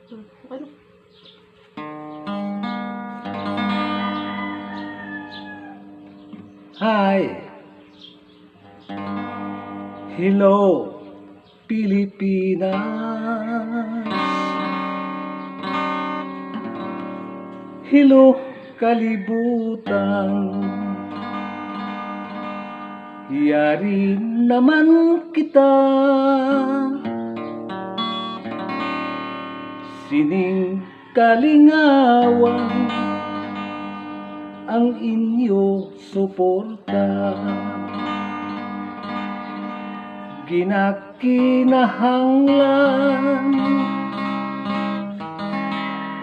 Ano? Hi! Hello, Pilipinas! Hello, kalibutan! Yari naman kita, sining kalingawan, ang inyo suporta. Ginakinahanglan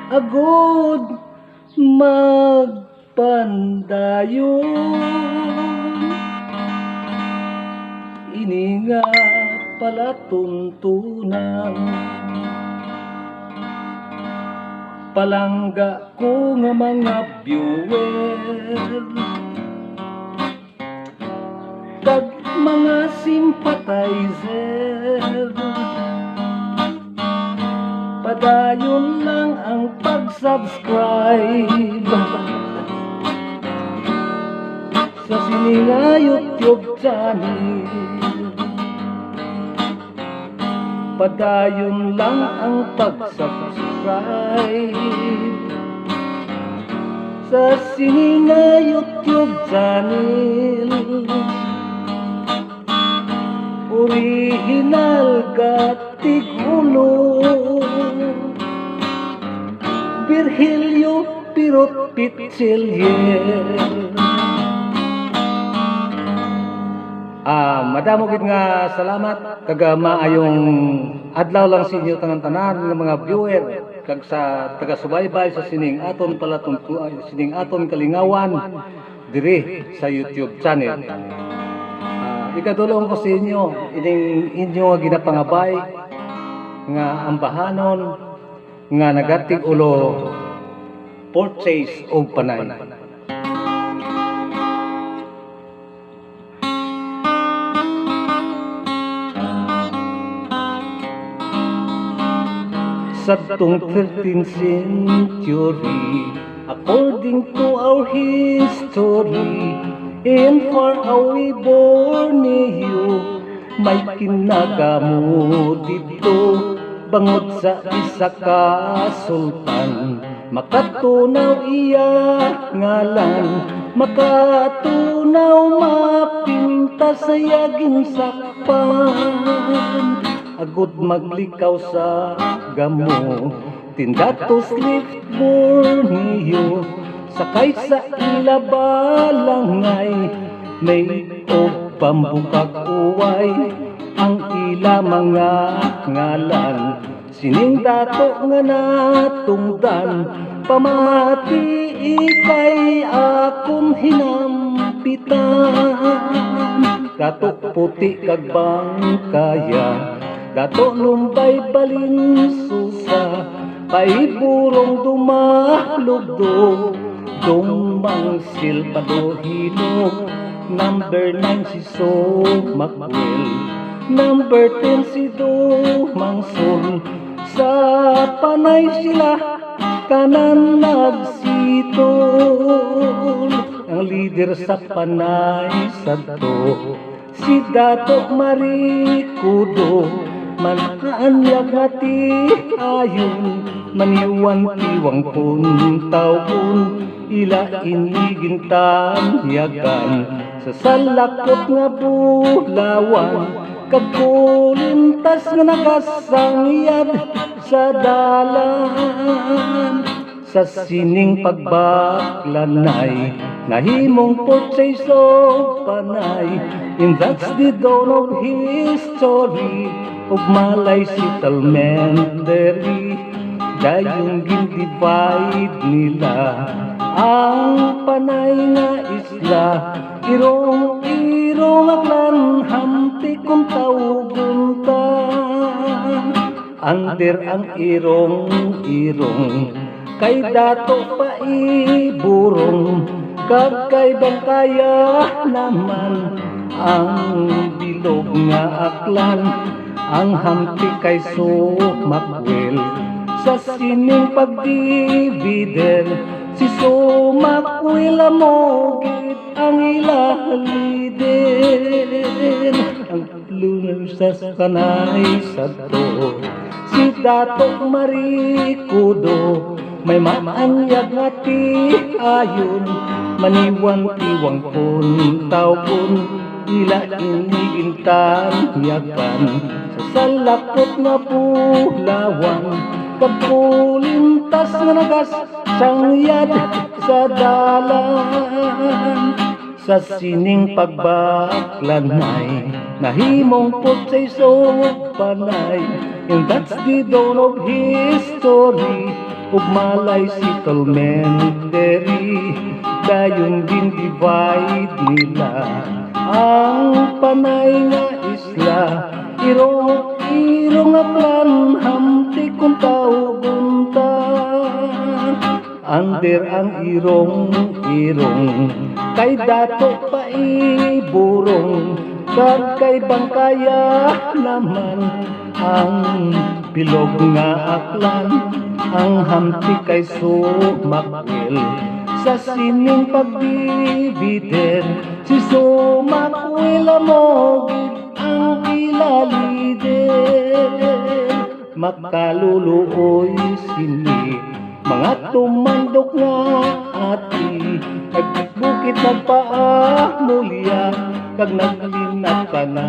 agod magpandayon, ini nga palatuntunan. Palangga ko nga mga viewer kag mga sympathizer, padayon lang ang pag-subscribe sa Sininga YouTube channel. Padayon lang ang pag-subscribe sa Sininga YouTube channel. Original gatigulo, Virgilio Pirot Pichilyer. Madamo gid nga salamat kag maayong adlaw lang sa inyo tanan-tanan nga mga viewer kag sa taga-subaybay sa sining aton sining aton kalingawan diri sa YouTube channel. Ikadulong ko sa inyo ining inyo nga ginapangabay nga ambahanon nga nagatig ulo purchase og panay. Sabtong 13th century, according to our history, in far away Borneo, may kinagamo dito, bangod sa isa ka sultan. Makatunaw iya ngalan, makatunaw mapinta sa yaging sakpan. Agud maglikaw sa gamo, tindatos lift Borneo, sakay sa ila balangay, may og pambukak uway, ang ila mga ngalan, sining dato nga natungdan, pamati ikay akong hinampitan. Dato puti kag bangkaya, dato lumbay balin susa, paiburong dumalugdo, dumang silpado hilog. Number 9 si So Macwell, number 10 si Do Mangson, sa panay sila kanan nagsitol. Ang leader sa panay sadto si Dato Marikudo, manhaanyag hati ayon, maniwan tiwang puntawon, ila inigintan yagan sa salakot nga bulawan, kagkulintas nga nakasangyad sa dalan. Sa sining pagbaklanay, nahimong purchase o panay, and that's the dawn of history, ug malay settlement deri, dayong gin-divide nila ang panay nga isla. Irong-irong aklan, hamti kung tawgunta, under ang irong-irong, kay dato pa iburong, kag kay bangkaya naman ang bilog nga aklan, ang hampi kay So Macwell, sa sining pagdivider, si Sumakwila mo gid ang ilahalider. Ang lunar sa kanay sa to, si Dato Marikudo, may maanyag nga ti ayon, maniwan-iwang kun taon, ila inigintan yakan, sa salakot nga pulawan, kapulintas nga nagas, sangyad sa dalan. Sa sining pagbaklanay, nahimong putsay so panay, and that's the dawn of history, ug malay settlementary, dayon din divide nila ang panay nga isla, irong nga plan, hamti kung taugunta, under ang irong kay Dato Paiburong, kag kay Bangkaya naman ang bilog nga aklan, ang hamti kay Sumakwil sa sining pagdivider, si Sumakwil mo gid ang ilalider. Makaluluoy sini mga tumandok nga ati, nagbukit nagpaamulya, kag naglinat ka na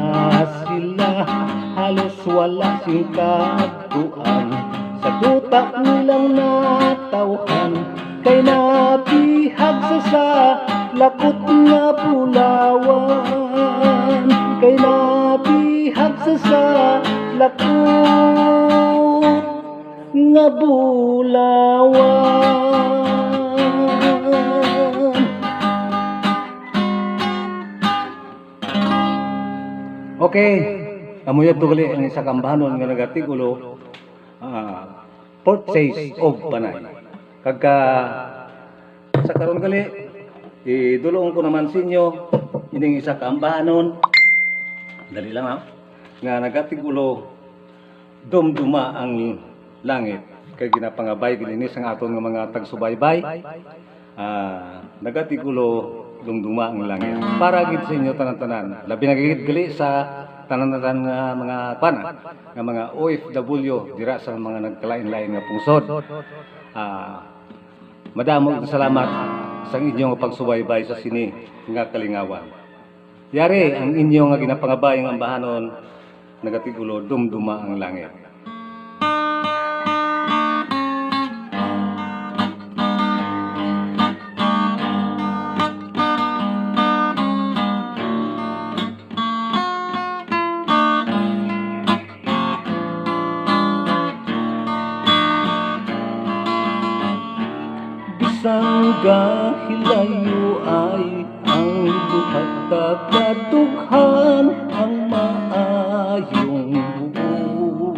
sila, halos wala sing katuan, sa duta nilang natawhan, kay nabihag sa lakot nga bulawan, kay nabihag sa lakot nga bulawan. Okay, amuyad to gali ang isa kambahanon nga nagatigulo, purchase of panay. Kagka sa karon gali, idulong ko naman sa inyo ining isa kambahanon, dali lang ha, nga nagatigulo dumduma ang langit, kay ginapangabay gilinis ang aton nga mga tagsubaybay, nagatigulo dumduma ang langit para gid sa inyo tanan-tanan, labi na gid gali sa tanan-tanan nga mga pana nga mga OFW dira sa mga nagkalain-lain nga pungsod. Madamo salamat sa inyong pagsubaybay sa sini nga kalingawan. Yari ang inyo nga ginapangabay nga ambahanon, nagatigulo dumduma ang langit. Sangga hilayo ay ang duhat kadughan, ang maayong buo,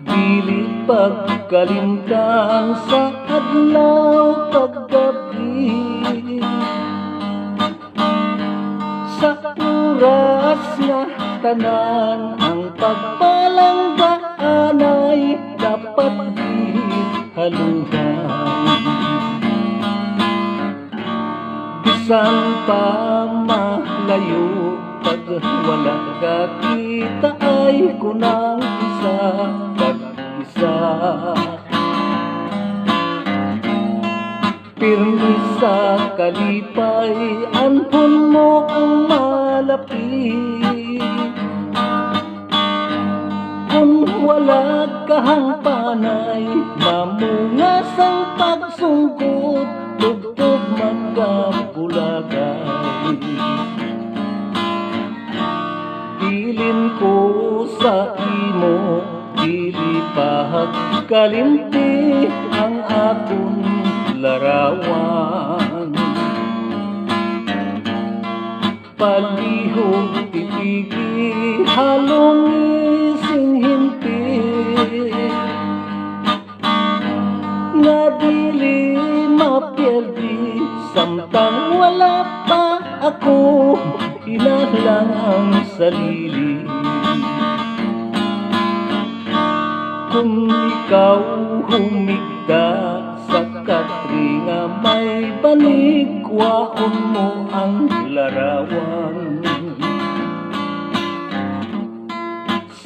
dili pagkalimtan sa adlaw paggabi, sa oras nga tanan ang pagpalanggaan ay dapat haluhan. Bisan pa malayo, pag wala ka kita ay kunang isa kag isa. Pirmi sa kalipay, anhon mo ang malapit. Kung wala kahang panay, mamungas ang pagsungkot, tugtog magkapulagay. Dilin ko sa imo, dili pagkalimti ang akong larawan. Palihog titigi, halong hinti, nga dili mapierdi, samtang wala pa ako, inalang ang sarili. Kung ikaw humigda sa katri nga may banig, kuhaon mo ang larawan.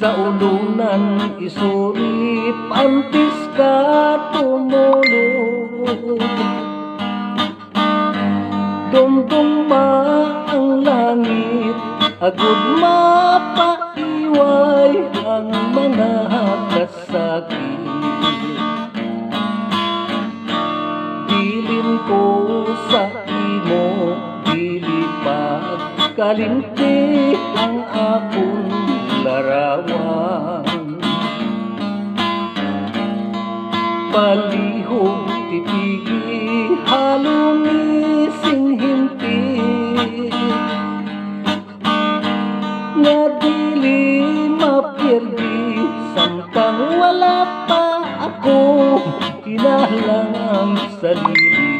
Sa ulunan isurit, antes ka tumulog. Dumduma ang langit, agud mapaiway ang mga kasakit. Bilin ko sa imo, dili pagkalimti ang akong larawan. Palihog tipigi, halungising hinti, nga dili mapirdi, samtang wala pa ako kinahanglan sarili.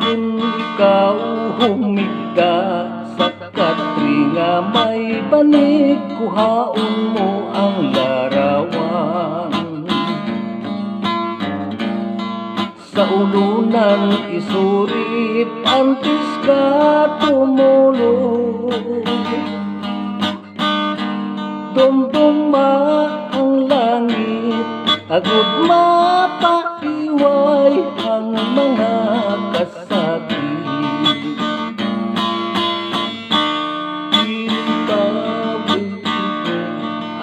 Kung ikaw humigda sa katri nga may banig, kuhaon mo ang larawan. Sa ulunan isurit, antes ka tumulog. Dumduma ang langit, agud mapaiway ang mga kasakit.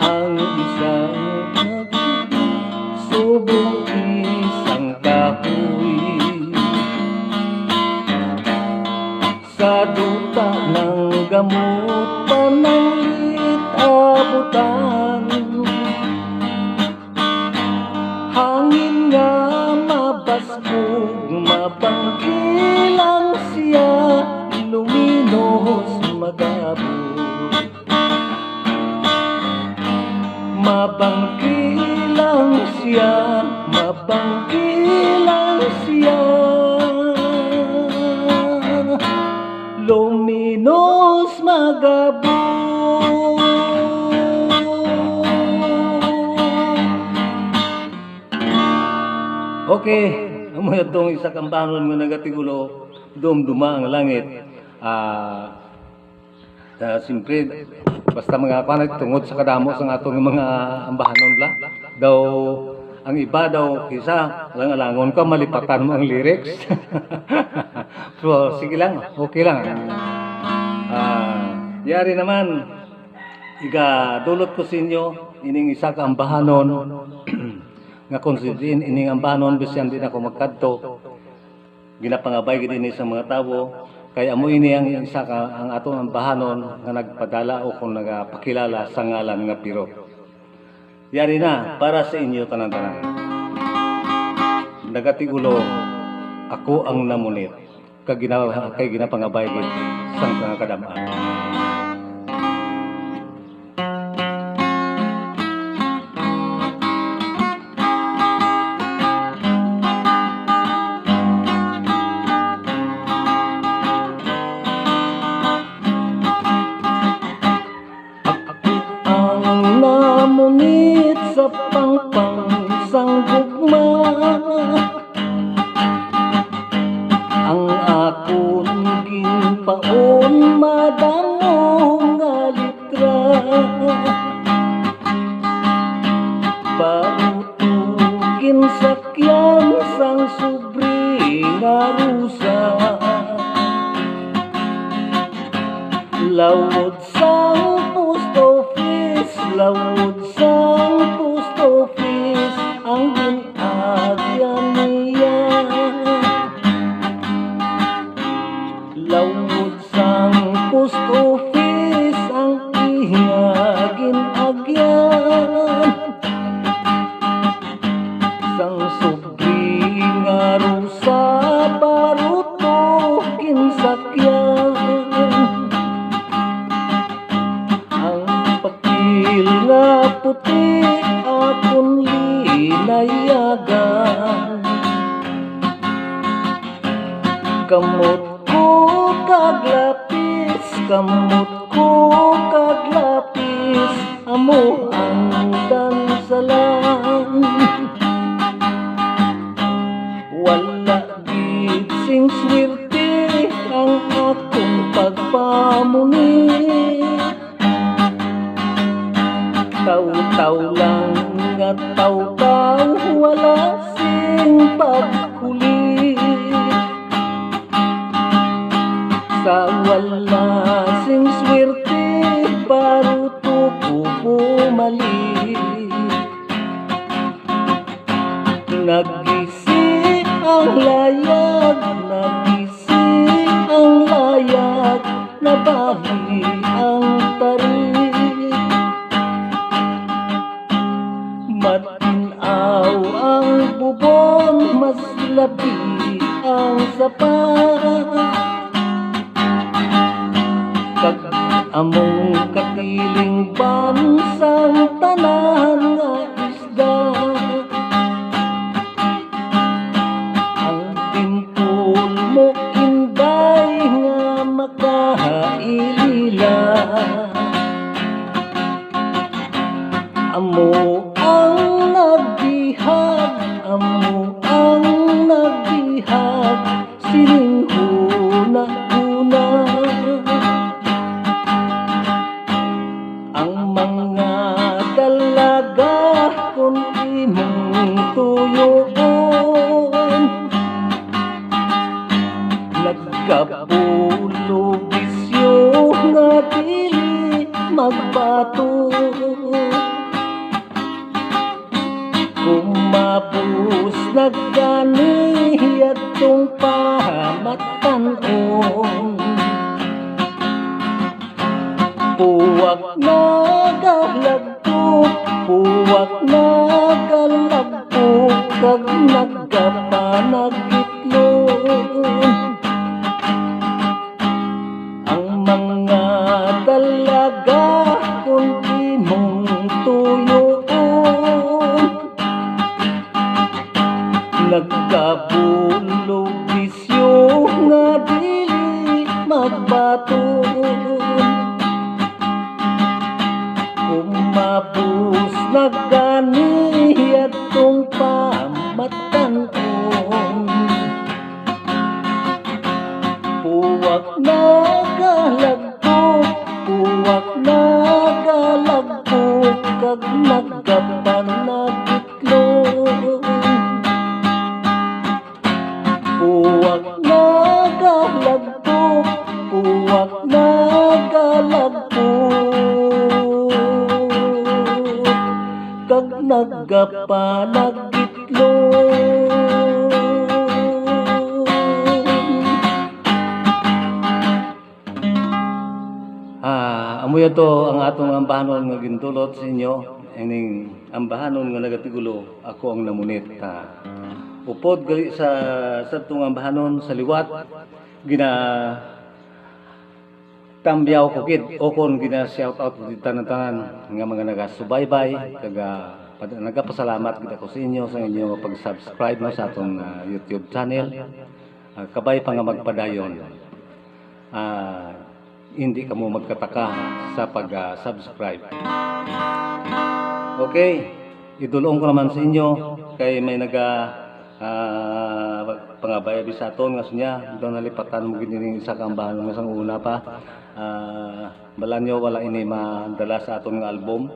Ang isang subong isang kahoy, sa duta ng gamot pananglit abutan. Hangin nga mabasbog, mabangkilang siya, luminos magabot. Mabangkilang siya, mabangkilang siya, luminos magabot. Okay, amoy itong isa kang banon nga nagatigulo, dumduma ang langit. Siyempre, basta mga kanay tungod sa kadamo sa atong mga ambahanon la. Daw, ang iba daw, kisa, alang-alangon ka, malipatan mo ang lyrics. So, sige lang, okay lang. Yari naman, igadulot ko sa inyo, ining isa ka ambahanon, nga konsidin ining ambanon bisyan din ako magkadto, ginapangabay gid ini sa mga tawo, kaya amo ini ang isa ka ang atong ambahanon nga nagpadala o kung nagapakilala sa ngalan nga Piro. Yari na para sa inyo tanan-tanan. Nagatigulo, ako ang namunit kay ginapangabay gid sang mga kadam-an. Namunit sa pangpang sang gugma, ang akon ginpaon madamo nga litra, barutugin sakyan sang subri nga rusa, lawod sang post office, lawod sang post office ang ginagyan niya, lawod sang post office ang iya ginagyan, sang subri nga rusa barutugin sakyan, nga puti akong linayagan, kamot ko kaglapis, kamot ko kaglapis, amo Taulang at taw-taw, wala sing paghuli. Sa wala sing swerte, baruto ko bumalik. Nagisi ang layag, nagisi ang layag, nabali ang tarik. Matinaw ang bubong, mas labi ang sapat. Kag among katiling bansang tanan nga isda. Ang timpul mo inday nga makailila. Amo ang nagbihag, amo ang nagbihag, sining una-una. Ang mga dalaga kung imong tuyoon, nagkapulo bisyo nga dili magbato. Kumapus nagani atong pamatanon. Puwak nagalagpok, puwak nagalagpok, kag nagkapanagitlon. Ang mga dalaga kung imong tuyoon, nagkabulog bisyo nga dili magbaton. Kumabus nagani atong pamatanon. Puwak nagalagpok, puwak nagalagpok, kag nagkapanagitlon. Puwak nagalagpok, puwak nagalagpok, kag nagkapanagitlon. Amoy ito ang atong ambahanon nga gintulot sa inyo. Ining ambahanon nga nagatigulo, ako ang namunit. Upod gali sa atong ambahanon sa liwat, gina tambyaw ko kid o kon gina shout out di tanan-tanan nga mga nagasubaybay kaga nagapasalamat kita ko sa inyo sa inyo pag-subscribe no sa atong YouTube channel. Kabay pa nga magpadayon. Hindi ka mo magkataka sa pag-subscribe. Okay, idulong ko naman sa inyo kay may pangabayabi sa aton nga sunya doon nalipatan mo gini isa kang bahan ng isang una pa. Balanyo wala ini madala sa aton nga album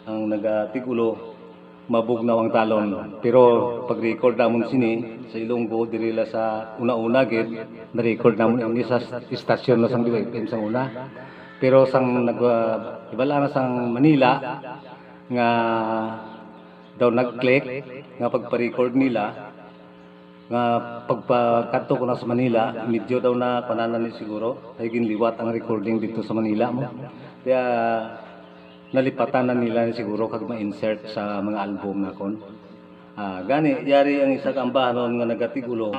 ang nagatigulo Mabugnaw ang Talon, pero pag-record namon sini sa Ilonggo dirila sa una-una gid na-record namon ini sa istasyon na sang FM sang una, pero sang ibala na sang Manila nga daw nag-click nga pagpa-record nila nga pagpakadto ko na sa Manila medyo daw na pananan ni siguro ay ginliwat ang recording dito sa Manila mo kaya nalipatan na nila siguro kag ma-insert sa mga album na kon. Gani yari ang isa kang ambahanon nga nagatigulo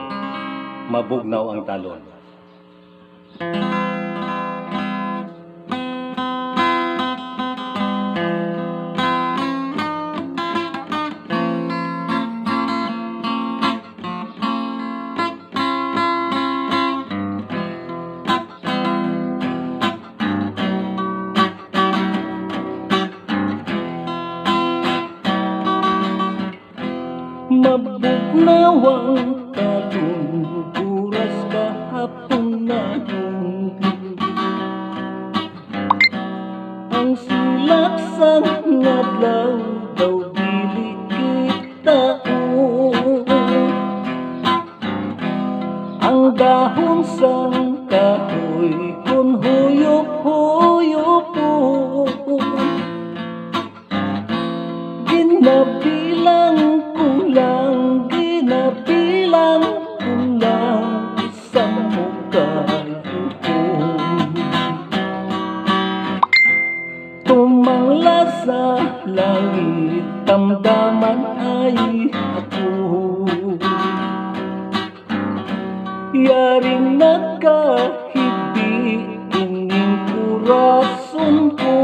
Mabugnaw ang Talon. Mabugnaw ang talon, oras kahapon na ang sulak sang adlaw daw dili kita ang dahon sang kahoy kun huyop-huyop ginabilang kulang sa mukayuon tumangla sa langit damdaman ay ako yaring nagkahibi ining kurason ko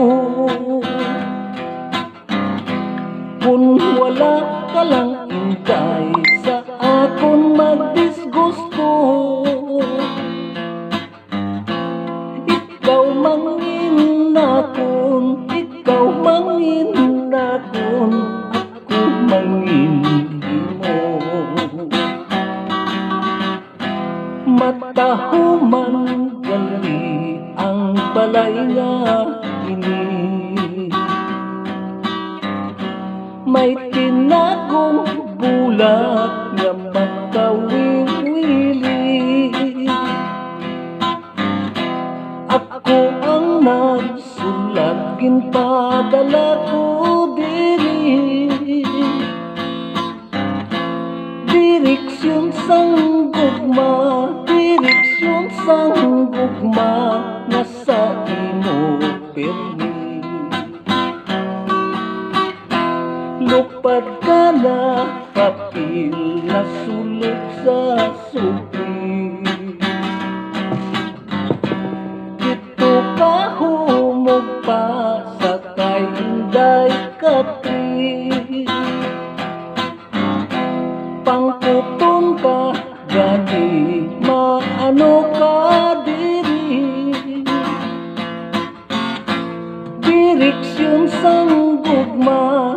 kung wala ka lang intay sa akon magdisgusto ikaw mangin akon ako mangin mo matahuman gali ang balay nga ini may tinagong bulat nga magkawiwili ako ang nagsulat ginpadala ko diri direksyon sang gugma nasa imo permi lupad ka na papil na sulok sa supi dito ka humugpa sa kay inday katri pangkuton ka gani maano ka diri direksyon sang gugma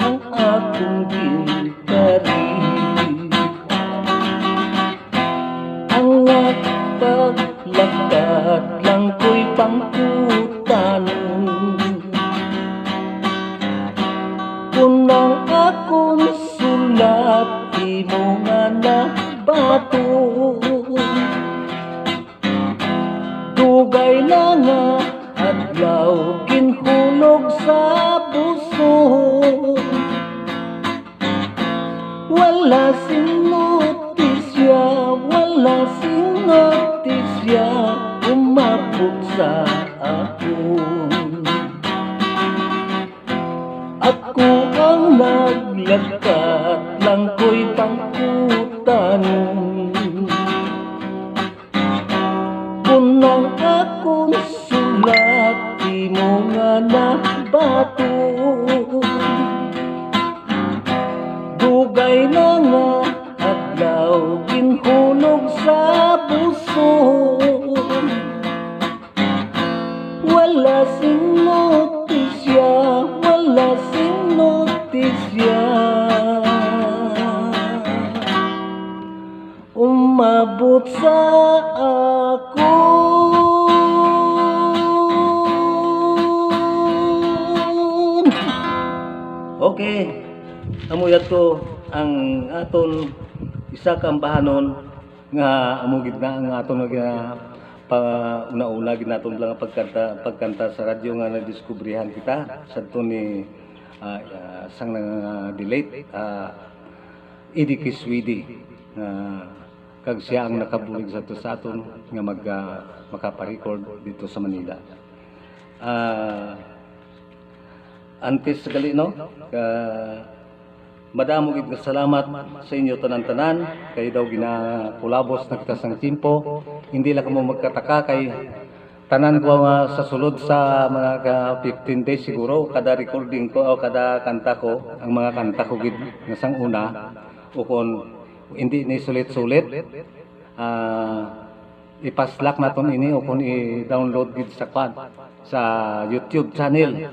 ang akong gintari ang paglakad lang ko'y pangkutanon kung ang akong sulat imo nga nabato dugay na nga adlaw ginhulog sa puso wala sing notisya umabot sa akon ako ang naglagkat lang ko'y pangkutanon kung ang akong sulat imo nga nabato dugay na nga adlaw ginhulog sa puso wala sing notisya umabot sa akon. Okay, amuyat ko ang aton isa ka ambahanon nga amugid na ang aton nga una-una gid naton lang pagkanta sa radyo nga nadiskubrihan kita sadto ni sang delete Eddie Kiswidi kag siya ang nakabulig sa aton nga makaparecord dito sa Manila. Antes gali no madamo gid nga salamat sa inyo tanan-tanan kay daw ginakulabos na kita sang timpo hindi lang mo magkataka kay tanan ko sa sulod sa mga 15 days siguro kada recording ko o kada kanta ko ang mga kanta ko gid nga sang una o kon hindi ni sulit-sulit ipaslak naton ini o kon i-download gid sa YouTube channel